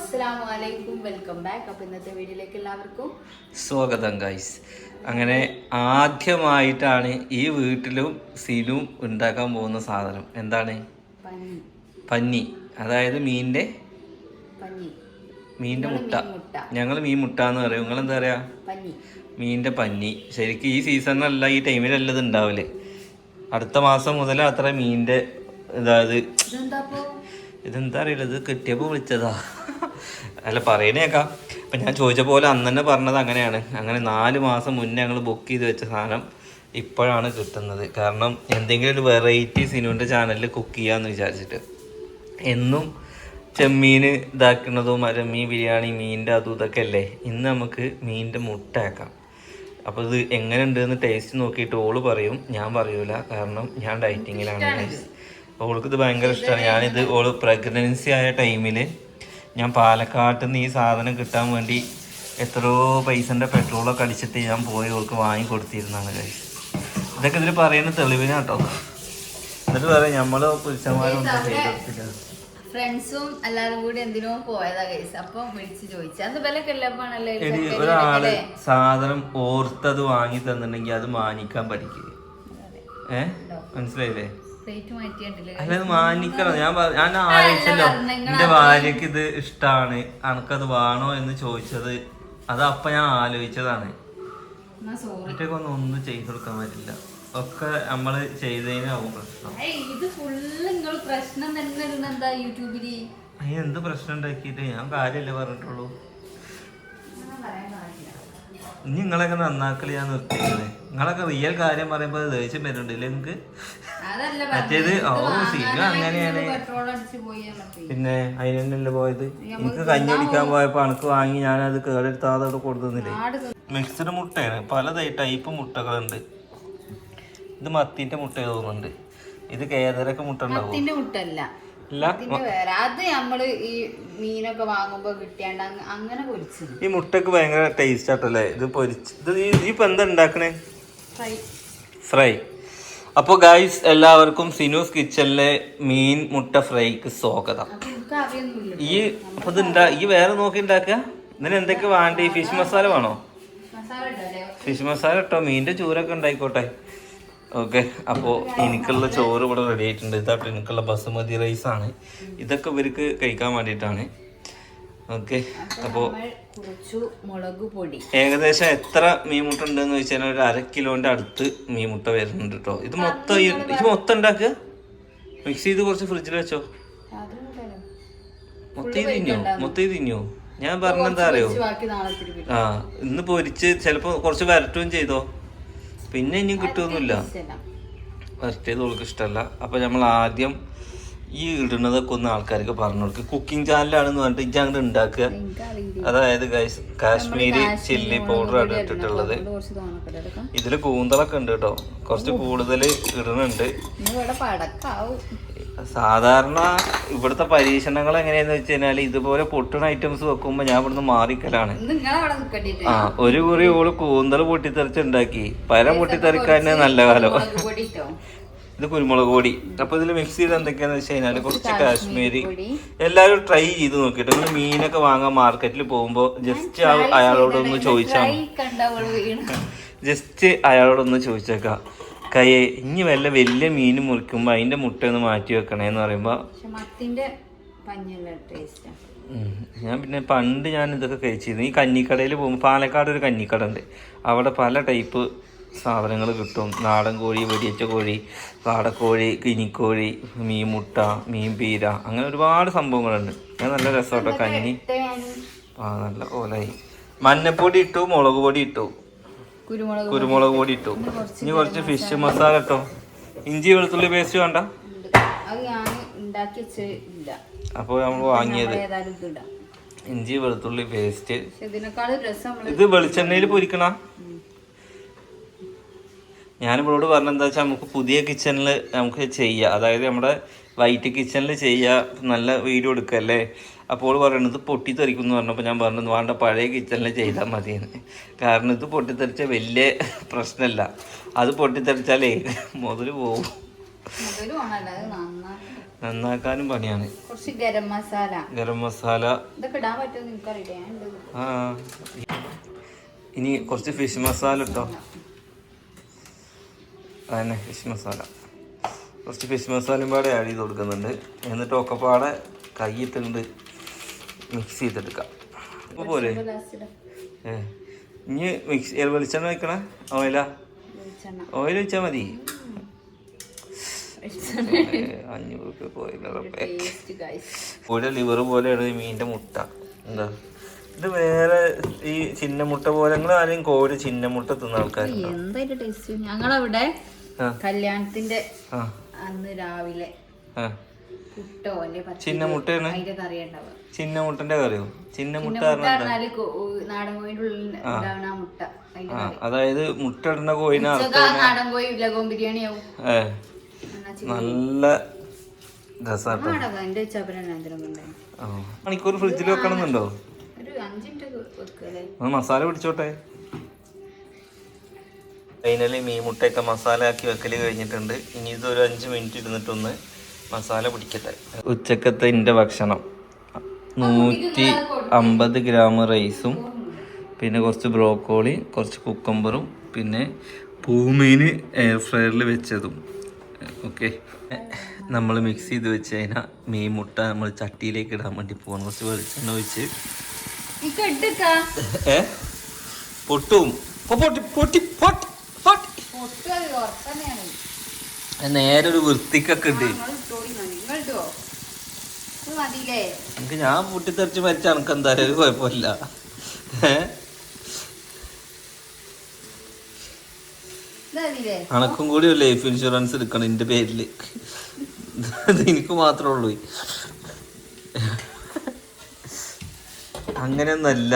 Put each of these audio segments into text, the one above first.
അസ്സലാമലൈക്കും, welcome back. അപ്പോൾ ഇന്നത്തെ വീഡിയോയിലേക്ക് എല്ലാവർക്കും സ്വാഗതം ഗൈസ്. അങ്ങനെ ആദ്യമായിട്ടാണ് ഈ വീട്ടിലും സിനും ഉണ്ടാക്കാൻ പോകുന്ന സാധനം എന്താണ്? പന്നി. അതായത് മീനിന്റെ മുട്ട. ഞങ്ങൾ മീൻ മുട്ട എന്ന് പറയും. നിങ്ങൾ എന്താ പറയാ? മീനിന്റെ പന്നി. ശരിക്കും ഈ സീസണിലല്ല, ഈ ടൈമിലല്ല ഇത് ഉണ്ടാവില്ലേ. അടുത്ത മാസം മുതൽ അത്ര മീനിന്റെ ഇതെന്താ അറിയില്ല, ഇത് കിട്ടിയപ്പോൾ വിളിച്ചതാ. അല്ല പറയണേക്കാം. അപ്പം ഞാൻ ചോദിച്ച പോലെ അന്ന് തന്നെ പറഞ്ഞത് അങ്ങനെയാണ്. അങ്ങനെ 4 മാസം മുന്നേ ഞങ്ങൾ ബുക്ക് ചെയ്ത് വെച്ച സാധനം ഇപ്പോഴാണ് കിട്ടുന്നത്. കാരണം എന്തെങ്കിലും ഒരു വെറൈറ്റി സിനുവിൻ്റെ ചാനലിൽ കുക്ക് ചെയ്യാമെന്ന് വിചാരിച്ചിട്ട്. എന്നും ചെമ്മീൻ ഇതാക്കുന്നതും മീൻ ബിരിയാണി, മീനിൻ്റെ അതും ഇതൊക്കെ അല്ലേ. ഇന്ന് നമുക്ക് മീനിൻ്റെ മുട്ട ആക്കാം. അപ്പോൾ ഇത് എങ്ങനെ ഉണ്ടെന്ന് ടേസ്റ്റ് നോക്കിയിട്ട് ഓള് പറയും, ഞാൻ പറയൂല. കാരണം ഞാൻ ഡയറ്റിങ്ങിലാണ്. ഓൾക്ക് ഇത് ഭയങ്കര ഇഷ്ടമാണ്. ഞാനിത് ഓള് പ്രഗ്നൻസി ആയ ടൈമിൽ ഞാൻ പാലക്കാട്ടിൽ നിന്ന് ഈ സാധനം കിട്ടാൻ വേണ്ടി എത്രയോ പൈസൻ്റെ പെട്രോളൊക്കെ അടിച്ചിട്ട് ഞാൻ പോയി ഓൾക്ക് വാങ്ങി കൊടുത്തിരുന്നതാണ് കഴിച്ച്. ഇതൊക്കെ ഇതിൽ പറയുന്ന തെളിവിനാട്ടോ. എന്നിട്ട് പറയാം നമ്മൾ പുരുഷന്മാരൊന്നും ചെയ്തെടുത്തില്ല. ഫ്രണ്ട്സും എല്ലാരും കൂടി എന്തിനോ പോയതാ കേസ്. അപ്പം വിളിച്ച് ചോദിച്ചു ഒരാള് സാധനം ഓർത്തത് വാങ്ങി തന്നിട്ടുണ്ടെങ്കിൽ അത് മാനിക്കാൻ പഠിക്കുക. മനസ്സിലായില്ലേ? അല്ലത് മാനിക്കണം. ഞാൻ ആലോചിച്ചല്ലോ, എന്റെ ഭാര്യക്ക് ഇത് ഇഷ്ടമാണ്, അനക്കത് വേണോ എന്ന് ചോദിച്ചത്. അത് അപ്പൊ ഞാൻ ആലോചിച്ചതാണ്. ഒന്നും ചെയ്തു കൊടുക്കാൻ പറ്റില്ല. ഒക്കെ നമ്മള് ചെയ്തതിനാവും പ്രശ്നം. അതിനെന്ത് പ്രശ്നം ഉണ്ടാക്കിയിട്ട് ഞാൻ കാര്യമല്ലേ പറഞ്ഞിട്ടുള്ളൂ. ഇനി നിങ്ങളൊക്കെ നന്നാക്കല് ഞാൻ നിർത്തിയത്. നിങ്ങളൊക്കെ റിയൽ കാര്യം പറയുമ്പോ ദേഷ്യം വരുന്നുണ്ടല്ലേ നിങ്ങൾക്ക്? മറ്റേത് സീനും അങ്ങനെയാണ്. പിന്നെ അതിനല്ലേ പോയത്. എനിക്ക് കഞ്ഞി കുടിക്കാൻ പോയപ്പോ അനക്ക് വാങ്ങി ഞാനത് കേടെടുത്താതെ അവിടെ കൊടുത്തില്ലേ. മിക്സ്ഡ് മുട്ടയാണ്. പല ടൈപ്പ് മുട്ടകളുണ്ട്. ഇത് മത്തിന്റെ മുട്ട തോന്നുന്നുണ്ട്. ഇത് കേദരൊക്കെ മുട്ട ഉണ്ടാവും. അത് നമ്മള് ഈ മീനൊക്കെ വാങ്ങുമ്പോ കിട്ടിയാണ്ട് അങ്ങനെ പൊരിച്ചു. ഈ മുട്ടക്ക് ഭയങ്കര ടേസ്റ്റ് ആട്ടല്ലേ ഇത് പൊരിച്ച്. ഇത് ഇപ്പൊ എന്താ ഉണ്ടാക്കണേ? ഫ്രൈ. അപ്പോൾ ഗൈസ്, എല്ലാവർക്കും സിനൂസ് കിച്ചണിലെ മീൻ മുട്ട ഫ്രൈക്ക് സ്വാഗതം. ഈ വേറെ നോക്കി ഉണ്ടാക്കുക. ഇതിന് എന്തൊക്കെ വേണ്ട? ഈ ഫിഷ് മസാല വേണോ? ഫിഷ് മസാല ഇട്ടോ. മീനിന്റെ ചൂരൊക്കെ ഉണ്ടായിക്കോട്ടെ. ഓക്കെ. അപ്പോൾ എനിക്കുള്ള ചോറ് ഇവിടെ റെഡി ആയിട്ടുണ്ട്. ഇതാട്ടോ എനിക്കുള്ള ബസുമതി റൈസാണ്. ഇതൊക്കെ ഇവർക്ക് കഴിക്കാൻ വേണ്ടിയിട്ടാണ്. ഓക്കെ. അപ്പോൾ ഏകദേശം എത്ര മീൻമുട്ട ഉണ്ടെന്ന് വെച്ചാൽ ഒരു 1/2 കിലോന്റെ അടുത്ത് മീൻമുട്ട വരുന്നുണ്ട് കേട്ടോ. ഇത് മൊത്തം ഉണ്ടാക്കുക. മിക്സ് ചെയ്ത് കുറച്ച് ഫ്രിഡ്ജിൽ വെച്ചോ. മൊത്തം തിന്നോ? ഞാൻ പറഞ്ഞെന്താ അറിയോ, ഇന്ന് പൊരിച്ച് ചിലപ്പോ കുറച്ച് വരട്ടുകയും ചെയ്തോ. പിന്നെ ഇനിയും കിട്ടുമൊന്നുമില്ല. വരട്ടിയത് ഓൾക്ക് ഇഷ്ടമല്ല. അപ്പൊ നമ്മൾ ആദ്യം ഈ ഇടുന്നതൊക്കെ ഒന്ന് ആൾക്കാർക്ക് പറഞ്ഞു കൊടുക്കുക. കുക്കിംഗ് ചാനലാണെന്ന് പറഞ്ഞിട്ട് ഇജ്ജ് അങ്ങോട്ട് ഉണ്ടാക്കുക. അതായത് കാശ്മീരി ചില്ലി പൗഡർ ആണ് ഇട്ടിട്ടുള്ളത്. ഇതില് കൂന്തളൊക്കെ ഉണ്ട് കേട്ടോ. കുറച്ച് കൂടുതൽ ഇടുന്നുണ്ട്. സാധാരണ ഇവിടുത്തെ പരീക്ഷണങ്ങൾ എങ്ങനെയാന്ന് വെച്ച് കഴിഞ്ഞാല് ഇതുപോലെ പൊട്ടുന്ന ഐറ്റംസ് വെക്കുമ്പോ ഞാൻ ഇവിടുന്ന് മാറിക്കലാണ്. ഒരു കുറി ഓള് കൂന്തൽ പൊട്ടിത്തെറിച്ചുണ്ടാക്കി. പരം പൊട്ടിത്തെറിക്കാൻ നല്ല കാലം. ഇത് കുരുമുളക് പൊടി. അപ്പൊ ഇതിൽ മിക്സ് ചെയ്ത് എന്തൊക്കെയാന്ന് വെച്ച് കഴിഞ്ഞാല് കുറച്ച് കാശ്മീരി. എല്ലാവരും ട്രൈ ചെയ്ത് നോക്കിയിട്ട് നിങ്ങൾ മീനൊക്കെ വാങ്ങാൻ മാർക്കറ്റിൽ പോകുമ്പോ ജസ്റ്റ് അയാളോടൊന്ന് ചോദിച്ചേക്കാം, കയ്യെ ഇനി വല്ല വലിയ മീൻ മുറിക്കുമ്പോ അതിന്റെ മുട്ട ഒന്ന് മാറ്റി വെക്കണേന്ന് പറയുമ്പോ ഞാൻ പിന്നെ പണ്ട് ഞാൻ ഇതൊക്കെ കഴിച്ചിരുന്നു. ഈ കഞ്ഞിക്കടയിൽ പോകുമ്പോൾ പാലക്കാട് ഒരു കഞ്ഞിക്കട ഉണ്ട്. അവിടെ പല ടൈപ്പ് സാധനങ്ങൾ കിട്ടും. നാടൻ കോഴി, വെടിയച്ച കോഴി, കാടക്കോഴി, കിനിക്കോഴി, മീൻ മുട്ട, മീൻ പീര, അങ്ങനെ ഒരുപാട് സംഭവങ്ങളുണ്ട്. ഞാൻ നല്ല രസമാട്ടോ കഞ്ഞി. നല്ല ഓലായി. മഞ്ഞപ്പൊടി ഇട്ടു, മുളക് പൊടി ഇട്ടു, കുരുമുളക് പൊടി ഇട്ടു. ഇനി കുറച്ച് ഫിഷ് മസാല ഇട്ടോ. ഇഞ്ചി വെളുത്തുള്ളി പേസ്റ്റ് വേണ്ട. അപ്പോൾ നമ്മൾ വാങ്ങിയത് ഇഞ്ചി വെളുത്തുള്ളി പേസ്റ്റ്. ഇത് വെളിച്ചെണ്ണയിൽ പൊരിക്കണ. ഞാനിവളോട് പറഞ്ഞെന്താ വെച്ചാൽ നമുക്ക് പുതിയ കിച്ചണിൽ നമുക്ക് ചെയ്യാം. അതായത് നമ്മുടെ വൈറ്റ് കിച്ചണിൽ ചെയ്യാം. നല്ല വീഡിയോ എടുക്കല്ലേ. അപ്പോൾ പറയണത് പൊട്ടിത്തെറിക്കും എന്ന് പറഞ്ഞപ്പോൾ ഞാൻ പറഞ്ഞു വേണ്ട, പഴയ കിച്ചണിൽ ചെയ്താൽ മതിയെന്ന്. കാരണം ഇത് പൊട്ടിത്തെറിച്ച വലിയ പ്രശ്നമല്ല. അത് പൊട്ടിത്തെറിച്ചാലേ മുതൽ പോവും. നന്നാക്കാനും പണിയാണ്. കുറച്ച് ഗരം മസാല ഇതൊക്കെ ഇടാൻ പറ്റുമെന്ന് എനിക്കറിയില്ല. ആ ഇനി കുറച്ച് ഫിഷ് മസാല ഇട്ടോ. അതന്നെ ഫിഷ് മസാല, കുറച്ച് ഫിഷ് മസാലയും പാടെ ആഡ് ചെയ്ത് കൊടുക്കുന്നുണ്ട്. എന്നിട്ട് ഒക്കെ പാടെ കൈയിട്ടുണ്ട് മിക്സ് ചെയ്തെടുക്കാം. അപ്പോൾ പോലെ ഇനി വെളിച്ചെണ്ണ വെക്കണേ? ഓയില ഓയിൽ വെച്ചാൽ മതി. 500 രൂപ പോയില്ലേ. കോഴിയുടെ ലിവർ പോലെയാണ് ഈ മീനിന്റെ മുട്ട. എന്താ ഇത് വേറെ ഈ ചിന്നമുട്ട പോലെ? നിങ്ങൾ ആരെയും കോഴി ചിന്നമുട്ട തിന്ന ആൾക്കാരുണ്ടോ? എന്താ ടേസ്റ്റ്? ഞങ്ങളവിടെ കല്യാണത്തിന്റെ അന്ന് രാവിലെ ചിന്നമുട്ടയാണ്. ചിന്നമുട്ടന്റെ കറിയോ? ചിന്നമുട്ട നാടൻ കോഴിന്റെ ഉള്ളിൽ മുട്ട. അതായത് മുട്ട ഇടുന്ന കോഴിനെ നാടൻ കോഴി ലഗോൺ ബിരിയാണി ആവും. നല്ല രസാട്ടോ. മണിക്കൂർ ഫ്രിഡ്ജിൽ വെക്കണമെന്നുണ്ടോ? മസാല പിടിച്ചോട്ടെ. ഫൈനലി മീൻ മുട്ടയൊക്കെ മസാല ആക്കി വെക്കല് കഴിഞ്ഞിട്ടുണ്ട്. ഇനി ഇതൊരു 5 മിനിറ്റ് ഇരുന്നിട്ടൊന്ന് മസാല പിടിക്കട്ടെ. ഉച്ചക്കത്തെ എൻ്റെ ഭക്ഷണം 150 ഗ്രാം റൈസും പിന്നെ കുറച്ച് ബ്രോക്കോളി, കുറച്ച് കുക്കമ്പറും പിന്നെ പൂമീൻ എയർ ഫ്രയറിൽ വെച്ചതും. ഓക്കെ, നമ്മൾ മിക്സ് ചെയ്ത് വെച്ച് കഴിഞ്ഞാൽ മീൻ മുട്ട നമ്മൾ ചട്ടിയിലേക്ക് ഇടാൻ വേണ്ടി പോകണം. കുറച്ച് വെളിച്ചെണ്ണ ഒഴിച്ച് പൊട്ടും. നേരെ ഒരു വൃത്തിക്കൊക്കെ ഉണ്ട്. എനിക്ക് ഞാൻ പൊട്ടിത്തെറിച്ച് മരിച്ച എനക്ക് എന്തായാലും ഒരു കുഴപ്പമില്ല. അനക്കും കൂടി ഒരു ലൈഫ് ഇൻഷുറൻസ് എടുക്കണം എൻ്റെ പേരിൽ. എനിക്ക് മാത്രമേ ഉള്ളൂ. അങ്ങനെയൊന്നല്ല,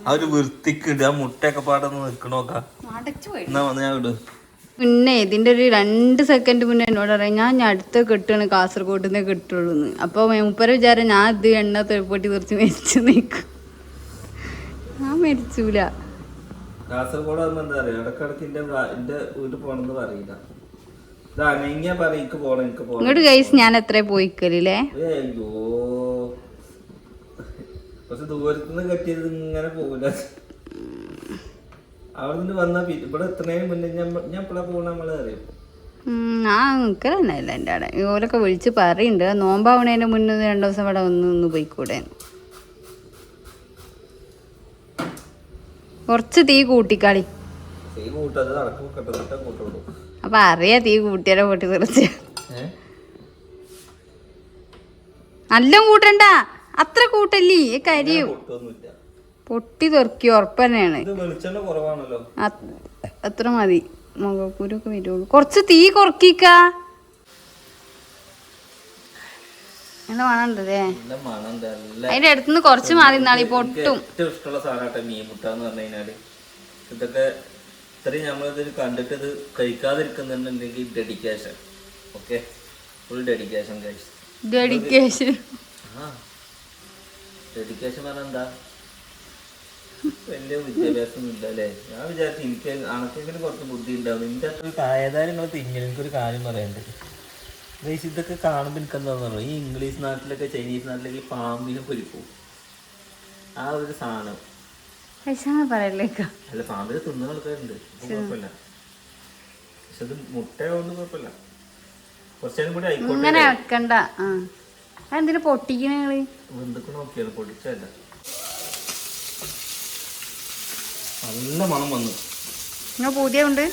ആ ഒരു വൃത്തിക്ക് ഇടുക. മുട്ടയൊക്കെ പാടൊന്ന് നിൽക്കണോക്കാം. എന്നാ വന്ന് ഞാൻ ഇടും. പിന്നെ ഇതിൻ്റെ ഒരു 2 സെക്കൻഡ് മുന്നേ എന്നോട് പറയാം ഞാൻ അടുത്ത കെട്ടാണ് കാസർഗോഡ് നിന്ന് കെട്ടുള്ളൂ എന്ന്. അപ്പോൾ മുപ്പര വിചാരം ഞാൻ ഇത് എണ്ണ പൊട്ടി തെറിച്ച് മരിച്ചു നിൽക്കും. ഞാൻ മരിച്ചൂല. കാസർഗോഡ് എന്താ പറയാ, ഇടക്കിടക്ക് എന്റെ വീട്ടിൽ പോണെന്ന് പറയില്ല. ഇങ്ങോട്ട് ഗൈസ് ഞാൻ എത്ര പോയിക്കല്ലേ. അയ്യോ കുറച്ച് ദൂരത്തുനിന്ന് കെട്ടിയത് ഇങ്ങനെ പോകില്ല. അവിടെ നിന്ന് വന്നാ ഇവിടെ എത്രയും മുന്നേ ഞാൻ എപ്പോഴാ പോകണ നമ്മളെ അറിയും. നിൽക്കലല്ല എൻ്റെ അവിടെ. ഇതുപോലൊക്കെ വിളിച്ച് പറയുന്നുണ്ട് നോമ്പാവണേൻ്റെ മുന്നേ 2 ദിവസം ഇവിടെ ഒന്ന് പോയിക്കൂടെ. കുറച്ച് തീ കൂട്ടിക്കാളി. അപ്പൊ അറിയാ തീ കൂട്ടിയാലോ പൊട്ടി തെറിച്ച്. നല്ല കൂട്ടണ്ട, അത്ര കൂട്ടല്ലേ കരിയും. പൊട്ടി തെറിക്കും ഉറപ്പ് തന്നെയാണ്. അത്ര മതി, മുഖക്കൂരൊക്കെ വരുള്ളൂ. കുറച്ച് തീ കുറക്കിക്ക. എന്താ മണണ്ടല്ലേ? അതിന്റെ അടുത്തുനിന്ന് കുറച്ച് മാറി നാളെ പൊട്ടും. ഇഷ്ടമുള്ള സാധനം മീൻ മുട്ട എന്ന് പറഞ്ഞു കഴിഞ്ഞാല്. ഇതൊക്കെ ഇത്രയും നമ്മളിത് കണ്ടിട്ട് ഇത് കഴിക്കാതിരിക്കുന്നുണ്ടെങ്കിൽ dedication. Okay, full dedication. Dedication പറഞ്ഞാൽ എന്താ? വലിയ വിദ്യാഭ്യാസം ഒന്നും ഇല്ല അല്ലേ? ഞാൻ വിചാരിച്ചു എനിക്ക് അണക്കെങ്കിലും കുറച്ച് ബുദ്ധി ഉണ്ടാവും. നിന്റെ ഏതായാലും നിങ്ങൾ തിന്നിൽ എനിക്കൊരു കാര്യം പറയണ്ടത്. ഇതൊക്കെ കാണുമ്പോൾ എനിക്കെന്താന്ന് പറയുക, ഈ ഇംഗ്ലീഷ് നാട്ടിലൊക്കെ ചൈനീസ് നാട്ടിലൊക്കെ ഈ പാമ്പിനെ പൊരിക്കും. ആ ഒരു സാധനം അല്ല, പാമ്പിനെ തിന്നുന്ന ആൾക്കാരുണ്ട്, കുഴപ്പമില്ല. പക്ഷെ അത് മുട്ടയാവുകൊണ്ട് കുഴപ്പമില്ല. കുറച്ചേരം കൂടി ആയിക്കോട്ടെ. എന്തിനാ പൊട്ടിക്കണ എന്തൊക്കെ നോക്കിയാൽ പൊട്ടിച്ചല്ല. നല്ല മണം വന്നു. പുതിയ ഉണ്ട്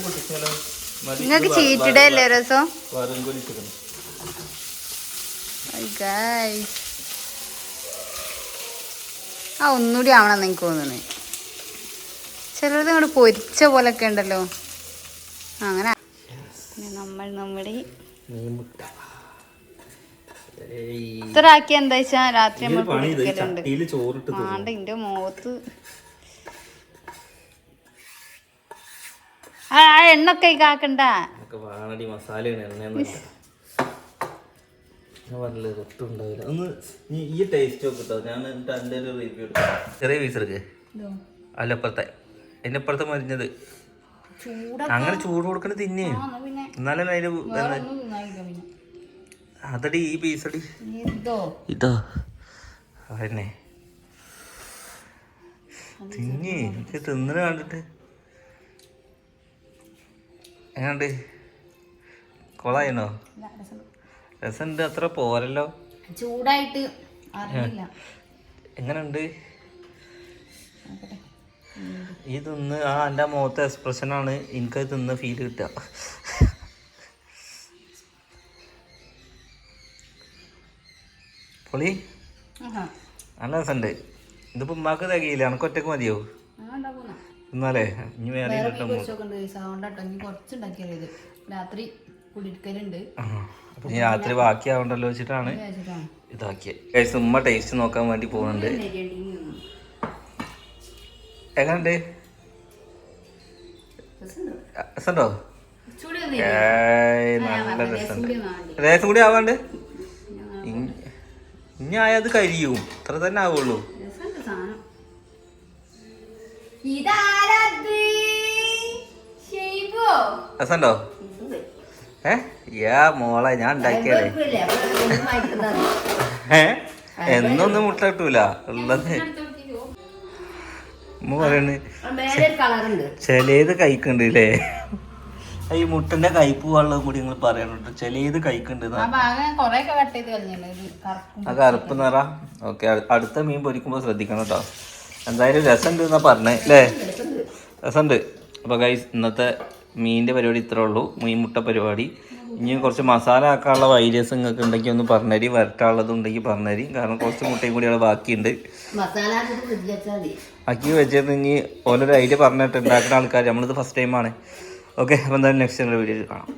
പൊട്ടിച്ചാലോ? നിങ്ങൾക്ക് ചീറ്റിടേ അല്ലേ രസം? ഒന്നുകൂടി ആവണം എനിക്ക് തോന്നുന്നു. ചിലത് ഇങ്ങോട്ട് പൊരിച്ച പോലൊക്കെ ഉണ്ടല്ലോ. അങ്ങനെ നമ്മുടെ ഇത്ര ആക്കി എന്താ വെച്ചാ രാത്രി നമ്മൾ പൊടിക്കലുണ്ട്. ആണ്ട് എന്റെ മുഖത്ത് ആ എണ്ണൊക്കെ കാക്കണ്ട. ചെറിയ പീസ് എടുക്ക്. അല്ലപ്പുറത്തെ എന്നെപ്പുറത്തെ മരിഞ്ഞത് അങ്ങനെ ചൂട് കൊടുക്കണ തിന്നേ. എന്നാലും അതിന് അതടി ഈ പീസടി ഇതോ അതന്നെ തിങ്ങി എനിക്ക് തിന്നണ കണ്ടിട്ട് എങ്ങാണ്ട് കൊളായിനോ? രസമുണ്ട്, അത്ര പോരല്ലോ. ചൂടായിട്ട് എങ്ങനുണ്ട് ഈ തിന്ന്? ആ എൻ്റെ മുഖത്തെ എക്സ്പ്രഷനാണ് എനിക്കത് തിന്ന ഫീൽ കിട്ടുക. പൊളി നല്ല രസമുണ്ട്. ഇതിപ്പോ ഉമ്മാക്ക് തികയില്ല, എനക്ക് ഒറ്റക്ക് മതിയോ? എന്നാലേ ഇനി വേറെ കിട്ടും. അപ്പൊ ഞാൻ രാത്രി ബാക്കിയാവണ്ടല്ലോ വെച്ചിട്ടാണ് ഇതാക്കിയത്. ഉമ്മ ടേസ്റ്റ് നോക്കാൻ വേണ്ടി പോകുന്നുണ്ട്. എങ്ങനുണ്ട്? രസമുണ്ടോ? നല്ല രസമുണ്ട്. രസം കൂടി ആവാണ്ട് ഇനി ആയത് കരിയും, ഇത്ര തന്നെ ആവുള്ളൂ. രസമുണ്ടോ? യാ മോളെ ഞാൻ ഉണ്ടാക്കിയതേ. എന്നൊന്നും മുട്ട കിട്ടൂല ഉള്ളത്. ഉമ്മ പറയണ് ചിലത് കഴിക്കണ്ട് അല്ലേ? ഈ മുട്ടന്റെ കയ്പ് വെള്ളം കൂടി നിങ്ങൾ പറയണുണ്ട്. ചിലത് കഴിക്കണ്ട്. ആ കറുപ്പ് നിറ. ഓക്കെ, അടുത്ത മീൻ പൊരിക്കുമ്പോ ശ്രദ്ധിക്കണം കേട്ടോ. എന്തായാലും രസമുണ്ട് എന്നാ പറഞ്ഞേ അല്ലേ? രസമുണ്ട്. അപ്പൊ ഗൈസ് ഇന്നത്തെ മീനിന്റെ പരിപാടി ഇത്രേ ഉള്ളൂ. മീൻ മുട്ട പരിപാടി. ഇനി കുറച്ച് മസാല ആക്കാനുള്ള ഐഡിയസ് നിങ്ങൾക്ക് ഉണ്ടെങ്കിൽ ഒന്ന് പറഞ്ഞുതരി. വരട്ടാനുള്ളതുണ്ടെങ്കിൽ പറഞ്ഞുതരി. കാരണം കുറച്ച് മുട്ടയും കൂടി അവിടെ ബാക്കിയുണ്ട്. ആക്കി വെച്ചത് ഇനി ഓരോരോ ഐഡിയ പറഞ്ഞിട്ട് ഉണ്ടാക്കുന്ന ആൾക്കാർ. നമ്മളിത് ഫസ്റ്റ് ടൈമാണ്. ഓക്കെ, അപ്പോൾ എന്തായാലും നെക്സ്റ്റ് വീഡിയോയിൽ കാണാം.